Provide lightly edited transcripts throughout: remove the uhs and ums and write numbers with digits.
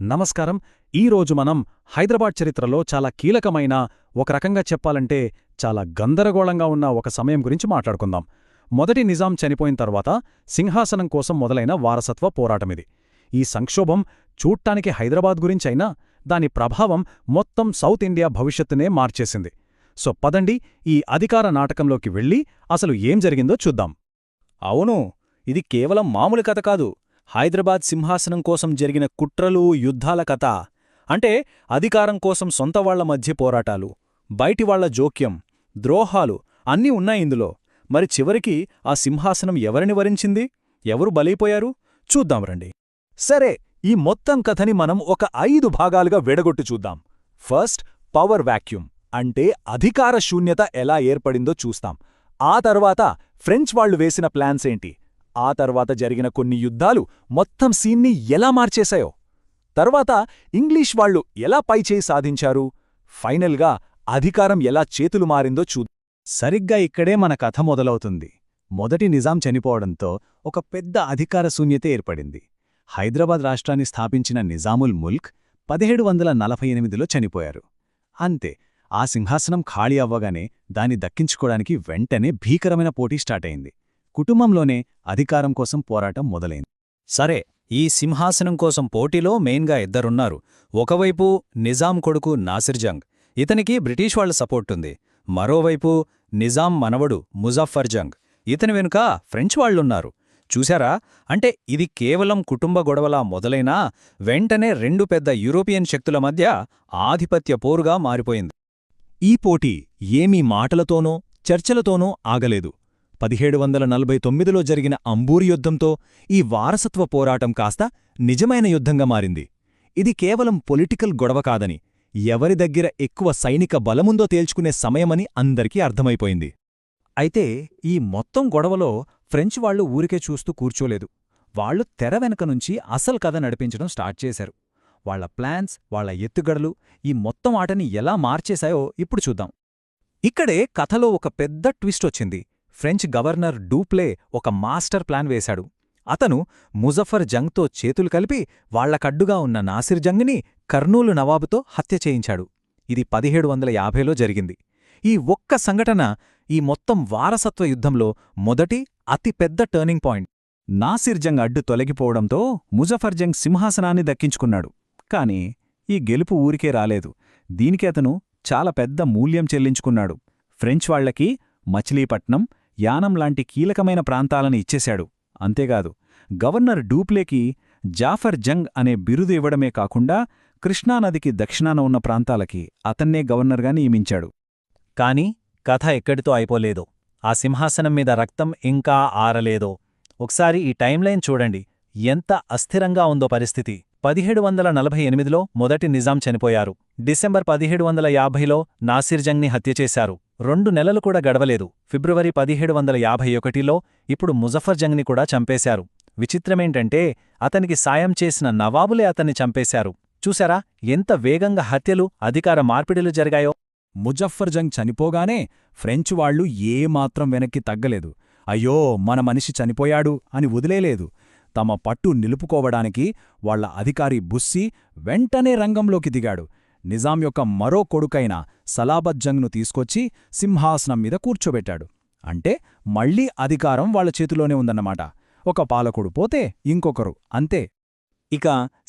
నమస్కారం. ఈరోజు మనం హైదరాబాద్ చరిత్రలో చాలా కీలకమైన, ఒక రకంగా చెప్పాలంటే చాలా గందరగోళంగా ఉన్న ఒక సమయం గురించి మాట్లాడుకుందాం. మొదటి నిజాం చనిపోయిన తర్వాత సింహాసనం కోసం మొదలైన వారసత్వ పోరాటమిది. ఈ సంక్షోభం చూట్టానికి హైదరాబాద్ గురించైనా దాని ప్రభావం మొత్తం సౌత్ ఇండియా భవిష్యత్తునే మార్చేసింది. సో పదండి, ఈ అధికార నాటకంలోకి వెళ్ళి అసలు ఏం జరిగిందో చూద్దాం. అవును, ఇది కేవలం మామూలు కథ కాదు. హైదరాబాద్ సింహాసనం కోసం జరిగిన కుట్రలు, యుద్ధాల కథ. అంటే అధికారం కోసం సొంతవాళ్ల మధ్య పోరాటాలు, బయటివాళ్ల జోక్యం, ద్రోహాలు అన్నీ ఉన్నాయిందులో. మరి చివరికి ఆ సింహాసనం ఎవరిని వరించింది? ఎవరు బలైపోయారు? చూద్దాం రండి. సరే, ఈ మొత్తం కథని మనం ఒక 5 భాగాలుగా విడగొట్టు చూద్దాం. ఫస్ట్, పవర్ వాక్యూమ్ అంటే అధికార శూన్యత ఎలా ఏర్పడిందో చూస్తాం. ఆ తర్వాత ఫ్రెంచ్ వాళ్లు వేసిన ప్లాన్స్ ఏంటి, ఆ తర్వాత జరిగిన కొన్ని యుద్ధాలు మొత్తం సీన్ని ఎలా మార్చేశాయో, తర్వాత ఇంగ్లీష్ వాళ్లు ఎలా పైచేయి సాధించారు, ఫైనల్గా అధికారం ఎలా చేతులు మారిందో చూద్దాం. సరిగ్గా ఇక్కడే మన కథ మొదలవుతుంది. మొదటి నిజాం చనిపోవడంతో ఒక పెద్ద అధికార శూన్యత ఏర్పడింది. హైదరాబాద్ రాష్ట్రాన్ని స్థాపించిన నిజాముల్ ముల్క్ 1748లో చనిపోయారు. అంతే, ఆ సింహాసనం ఖాళీ అవ్వగానే దాన్ని దక్కించుకోవడానికి వెంటనే భీకరమైన పోటీ స్టార్టయింది. కుటుంబంలోనే అధికారం కోసం పోరాటం మొదలైంది. సరే, ఈ సింహాసనం కోసం పోటీలో మెయిన్గా ఇద్దరున్నారు. ఒకవైపు నిజాం కొడుకు నాసిర్ జంగ్, ఇతనికి బ్రిటిష్ వాళ్ల సపోర్టుంది. మరోవైపు నిజాం మనవడు ముజఫర్ జంగ్, ఇతని వెనుక ఫ్రెంచ్ వాళ్లున్నారు. చూశారా? అంటే ఇది కేవలం కుటుంబ గొడవలా మొదలైనా వెంటనే రెండు పెద్ద యూరోపియన్ శక్తుల మధ్య ఆధిపత్య పోరుగా మారిపోయింది. ఈ పోటీ ఏమీ మాటలతోనో చర్చలతోనో ఆగలేదు. 1749లో జరిగిన అంబూరు యుద్ధంతో ఈ వారసత్వ పోరాటం కాస్త నిజమైన యుద్ధంగా మారింది. ఇది కేవలం పొలిటికల్ గొడవ కాదని, ఎవరి దగ్గర ఎక్కువ సైనిక బలముందో తేల్చుకునే సమయమని అందరికీ అర్థమైపోయింది. అయితే ఈ మొత్తం గొడవలో ఫ్రెంచ్ వాళ్లు ఊరికే చూస్తూ కూర్చోలేదు. వాళ్లు తెర వెనక నుంచి అసలు కథ నడిపించడం స్టార్ట్ చేశారు. వాళ్ల ప్లాన్స్, వాళ్ల ఎత్తుగడలు ఈ మొత్తం ఆటని ఎలా మార్చేశాయో ఇప్పుడు చూద్దాం. ఇక్కడే కథలో ఒక పెద్ద ట్విస్ట్ వచ్చింది. ఫ్రెంచ్ గవర్నర్ డూప్లే ఒక మాస్టర్ ప్లాన్ వేశాడు. అతను ముజఫర్ జంగ్తో చేతులు కలిపి వాళ్లకడ్డుగా ఉన్న నాసిర్ జంగ్ని కర్నూలు నవాబుతో హత్య చేయించాడు. ఇది 1750లో జరిగింది. ఈ ఒక్క సంఘటన ఈ మొత్తం వారసత్వ యుద్ధంలో మొదటి అతి పెద్ద టర్నింగ్ పాయింట్. నాసిర్ జంగ్ అడ్డు తొలగిపోవడంతో ముజఫర్ జంగ్ సింహాసనాన్ని దక్కించుకున్నాడు. కాని ఈ గెలుపు ఊరికే రాలేదు. దీనికి అతను చాలా పెద్ద మూల్యం చెల్లించుకున్నాడు. ఫ్రెంచ్ వాళ్లకి మచిలీపట్నం, యానం లాంటి కీలకమైన ప్రాంతాలను ఇచ్చేశాడు. అంతేకాదు, గవర్నర్ డూప్లేకి జాఫర్ జంగ్ అనే బిరుదు ఇవ్వడమే కాకుండా కృష్ణానదికి దక్షిణాన ఉన్న ప్రాంతాలకి అతన్నే గవర్నర్గా నియమించాడు. కాని కథ ఎక్కడితో అయిపోలేదు. ఆ సింహాసనం మీద రక్తం ఇంకా ఆరలేదో. ఒకసారి ఈ టైంలైన్ చూడండి, ఎంత అస్థిరంగా ఉందో పరిస్థితి. 1748లో మొదటి నిజాం చనిపోయారు. డిసెంబర్ 1750లో నాసిర్ జంగ్ని హత్యచేశారు. 2 నెలలు కూడా గడవలేదు. ఫిబ్రవరి 1751లో ఇప్పుడు ముజఫర్ జంగ్ని కూడా చంపేశారు. విచిత్రమేంటంటే అతనికి సాయం చేసిన నవాబులే అతన్ని చంపేశారు. చూశారా ఎంత వేగంగా హత్యలు, అధికార మార్పిడిలు జరిగాయో? ముజఫర్ జంగ్ చనిపోగానే ఫ్రెంచ్ వాళ్లు ఏమాత్రం వెనక్కి తగ్గలేదు. అయ్యో, మన మనిషి చనిపోయాడు అని వదిలేలేదు. తమ పట్టు నిలుపుకోవడానికి వాళ్ల అధికారి బుస్సీ వెంటనే రంగంలోకి దిగాడు. నిజాం యొక్క మరో కొడుకైన సలాబత్ జంగ్ను తీసుకొచ్చి సింహాసనం మీద కూర్చోబెట్టాడు. అంటే మళ్లీ అధికారం వాళ్ల చేతిలోనే ఉందన్నమాట. ఒక పాలకుడు పోతే ఇంకొకరు, అంతే. ఇక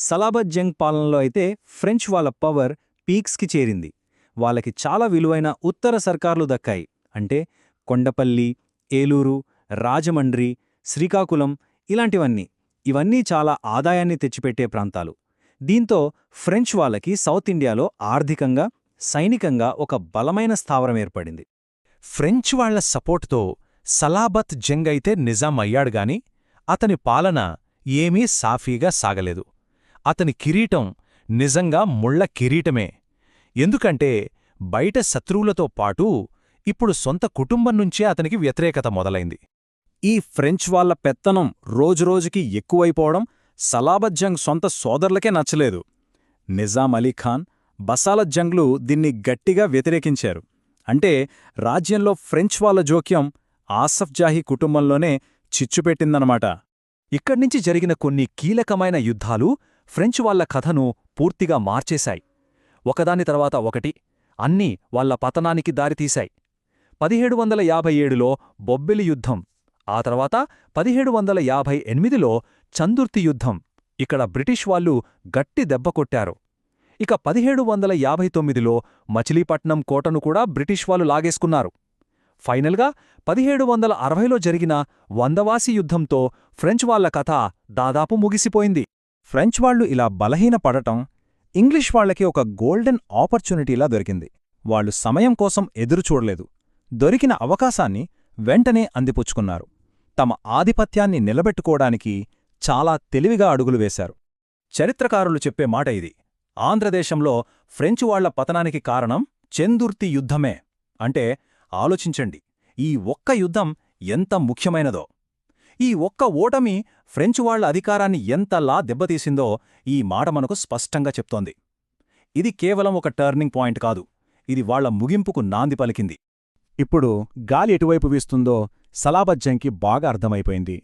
సలాబత్ జంగ్ పాలనలో అయితే ఫ్రెంచ్ వాళ్ల పవర్ పీక్స్కి చేరింది. వాళ్ళకి చాలా విలువైన ఉత్తర సర్కార్లు దక్కాయి. అంటే కొండపల్లి, ఏలూరు, రాజమండ్రి, శ్రీకాకుళం ఇలాంటివన్నీ. ఇవన్నీ చాలా ఆదాయాన్ని తెచ్చిపెట్టే ప్రాంతాలు. దీంతో ఫ్రెంచ్ వాళ్ళకి సౌత్ ఇండియాలో ఆర్థికంగా, సైనికంగా ఒక బలమైన స్థావరం ఏర్పడింది. ఫ్రెంచ్ వాళ్ల సపోర్టుతో సలాబత్ జంగ్ అయితే నిజాం అయ్యాడుగాని అతని పాలన ఏమీ సాఫీగా సాగలేదు. అతని కిరీటం నిజంగా ముళ్ల కిరీటమే. ఎందుకంటే బయట శత్రువులతో పాటు ఇప్పుడు సొంత కుటుంబం నుంచే అతనికి వ్యతిరేకత మొదలైంది. ఈ ఫ్రెంచ్ వాళ్ల పెత్తనం రోజురోజుకి ఎక్కువైపోవడం సలాబత్ జంగ్ సొంత సోదరులకే నచ్చలేదు. నిజాం అలీఖాన్, బసాలత్ జంగ్లు దీన్ని గట్టిగా వ్యతిరేకించారు. అంటే రాజ్యంలో ఫ్రెంచ్ వాళ్ల జోక్యం ఆసఫ్ జాహీ కుటుంబంలోనే చిచ్చుపెట్టిందన్నమాట. ఇక్కడ్నించి జరిగిన కొన్ని కీలకమైన యుద్ధాలు ఫ్రెంచ్ వాళ్ల కథను పూర్తిగా మార్చేశాయి. ఒకదాని తర్వాత ఒకటి అన్నీ వాళ్ల పతనానికి దారితీశాయి. 1757లో బొబ్బిలి యుద్ధం, ఆ తర్వాత 1758లో చందుర్తి యుద్ధం. ఇక్కడ బ్రిటిష్ వాళ్ళు గట్టి దెబ్బ కొట్టారు. ఇక 1759లో మచిలీపట్నం కోటను కూడా బ్రిటిష్ వాళ్ళు లాగేసుకున్నారు. ఫైనల్గా 1760లో జరిగిన వందవాసి యుద్ధంతో ఫ్రెంచ్ వాళ్ల కథ దాదాపు ముగిసిపోయింది. ఫ్రెంచ్ వాళ్ళు ఇలా బలహీనపడటం ఇంగ్లీష్ వాళ్లకి ఒక గోల్డెన్ ఆపర్చునిటీలా దొరికింది. వాళ్ళు సమయం కోసం ఎదురుచూడలేదు. దొరికిన అవకాశాన్ని వెంటనే అందిపుచ్చుకున్నారు. తమ ఆధిపత్యాన్ని నిలబెట్టుకోవడానికి చాలా తెలివిగా అడుగులు వేశారు. చరిత్రకారులు చెప్పే మాట ఇది: ఆంధ్రదేశంలో ఫ్రెంచ్ వాళ్ల పతనానికి కారణం చందుర్తి యుద్ధమే. అంటే ఆలోచించండి, ఈ ఒక్క యుద్ధం ఎంత ముఖ్యమైనదో. ఈ ఒక్క ఓటమి ఫ్రెంచ్ వాళ్ల అధికారాన్ని ఎంతలా దెబ్బతీసిందో ఈ మాట మనకు స్పష్టంగా చెప్తోంది. ఇది కేవలం ఒక టర్నింగ్ పాయింట్ కాదు, ఇది వాళ్ల ముగింపుకు నాంది పలికింది. ఇప్పుడు గాలి ఎటువైపు వీస్తుందో సలాబత్ బాగా అర్థమైపోయింది.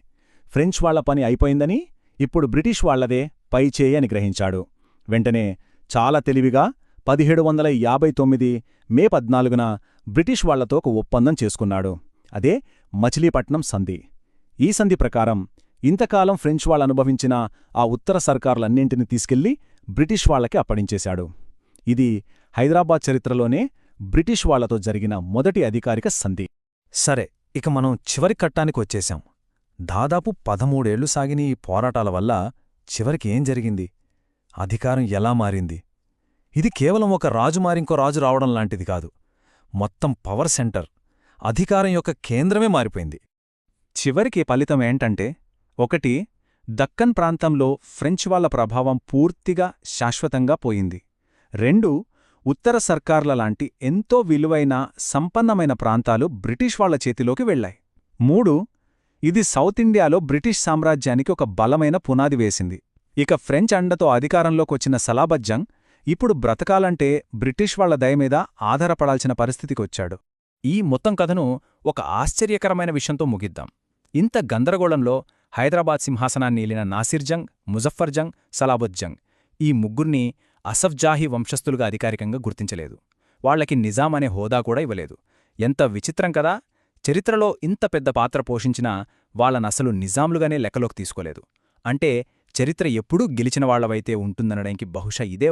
ఫ్రెంచ్ వాళ్ల పని అయిపోయిందని, ఇప్పుడు బ్రిటిష్ వాళ్లదే పైచేయి అని గ్రహించాడు. వెంటనే చాలా తెలివిగా 1759 మే 14న బ్రిటిష్ వాళ్లతో ఒక ఒప్పందం చేసుకున్నాడు. అదే మచిలీపట్నం సంధి. ఈ సంధి ప్రకారం ఇంతకాలం ఫ్రెంచ్ వాళ్ళు అనుభవించిన ఆ ఉత్తర సర్కార్లన్నింటినీ తీసుకెళ్లి బ్రిటిష్ వాళ్లకి అప్పడించేశాడు. ఇది హైదరాబాద్ చరిత్రలోనే బ్రిటిష్ వాళ్లతో జరిగిన మొదటి అధికారిక సంధి. సరే, ఇక మనం చివరి కట్టానికి వచ్చేశాం. దాదాపు 13 ఏళ్లు సాగిన ఈ పోరాటాల వల్ల చివరికి ఏం జరిగింది? అధికారం ఎలా మారింది? ఇది కేవలం ఒక రాజు మారింకో రాజు రావడం లాంటిది కాదు. మొత్తం పవర్ సెంటర్, అధికారం యొక్క కేంద్రమే మారిపోయింది. చివరికి ఫలితం ఏంటంటే, 1 దక్కన్ ప్రాంతంలో ఫ్రెంచ్ వాళ్ల ప్రభావం పూర్తిగా శాశ్వతంగా పోయింది. 2 ఉత్తర సర్కార్ల లాంటి ఎంతో విలువైన సంపన్నమైన ప్రాంతాలు బ్రిటిష్ వాళ్ల చేతిలోకి వెళ్లాయి. 3 ఇది సౌత్ ఇండియాలో బ్రిటిష్ సామ్రాజ్యానికి ఒక బలమైన పునాది వేసింది. ఇక ఫ్రెంచ్ అండతో అధికారంలోకొచ్చిన సలాబత్ జంగ్ ఇప్పుడు బ్రతకాలంటే బ్రిటిష్ వాళ్ల దయమీద ఆధారపడాల్సిన పరిస్థితికొచ్చాడు. ఈ మొత్తం కథను ఒక ఆశ్చర్యకరమైన విషయంతో ముగిద్దాం. ఇంత గందరగోళంలో హైదరాబాద్ సింహాసనాన్ని ఏలిన నాసిర్ జంగ్, ముజఫర్ జంగ్, సలాబత్ జంగ్ ఈ ముగ్గుర్ని అసఫ్ జాహీ వంశస్థులుగా అధికారికంగా గుర్తించలేదు. వాళ్లకి నిజాం అనే హోదా కూడా ఇవ్వలేదు. ఎంత విచిత్రం కదా! చరిత్రలో ఇంత పెద్ద పాత్ర పోషించినా వాళ్లనసలు నిజాంలుగానే లెక్కలోకి తీసుకోలేదు. అంటే చరిత్ర ఎప్పుడూ గెలిచిన వాళ్లవైతే ఉంటుందనడానికి బహుశా ఇదే ఒక